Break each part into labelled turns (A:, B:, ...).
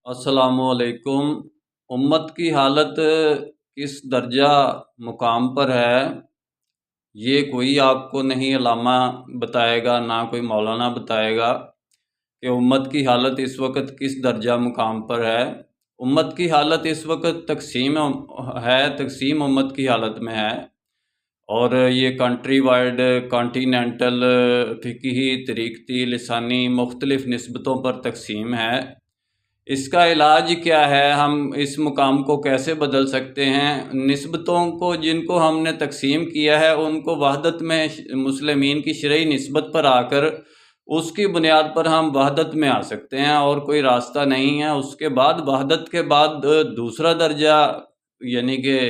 A: السلام علیکم۔ امت کی حالت کس درجہ مقام پر ہے، یہ کوئی آپ کو نہیں علامہ بتائے گا، نہ کوئی مولانا بتائے گا کہ امت کی حالت اس وقت کس درجہ مقام پر ہے۔ امت کی حالت اس وقت تقسیم امت کی حالت میں ہے، اور یہ کنٹری وائڈ، کانٹیننٹل، فقہی، طریقتی، لسانی مختلف نسبتوں پر تقسیم ہے۔ اس کا علاج کیا ہے؟ ہم اس مقام کو کیسے بدل سکتے ہیں؟ نسبتوں کو جن کو ہم نے تقسیم کیا ہے ان کو وحدت میں، مسلمین کی شرعی نسبت پر آ کر اس کی بنیاد پر ہم وحدت میں آ سکتے ہیں، اور کوئی راستہ نہیں ہے۔ اس کے بعد وحدت کے بعد دوسرا درجہ یعنی کہ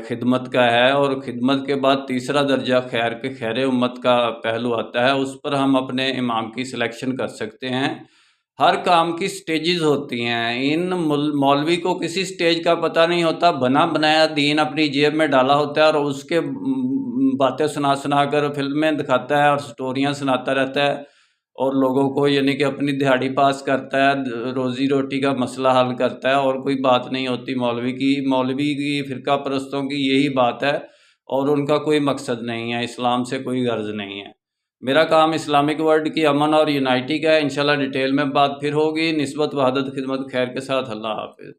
A: خدمت کا ہے، اور خدمت کے بعد تیسرا درجہ خیر امت کا پہلو آتا ہے۔ اس پر ہم اپنے امام کی سلیکشن کر سکتے ہیں۔ ہر کام کی سٹیجز ہوتی ہیں۔ ان مولوی کو کسی سٹیج کا پتہ نہیں ہوتا، بنا بنایا دین اپنی جیب میں ڈالا ہوتا ہے، اور اس کے باتیں سنا کر فلمیں دکھاتا ہے اور سٹوریاں سناتا رہتا ہے، اور لوگوں کو یعنی کہ اپنی دہاڑی پاس کرتا ہے، روزی روٹی کا مسئلہ حل کرتا ہے، اور کوئی بات نہیں ہوتی مولوی کی فرقہ پرستوں کی یہی بات ہے، اور ان کا کوئی مقصد نہیں ہے، اسلام سے کوئی غرض نہیں ہے۔ میرا کام اسلامک ورلڈ کی امن اور یونائٹی کا ہے۔ انشاءاللہ ڈیٹیل میں بات پھر ہوگی۔ نسبت، وحدت، خدمت، خیر کے ساتھ۔ اللہ حافظ۔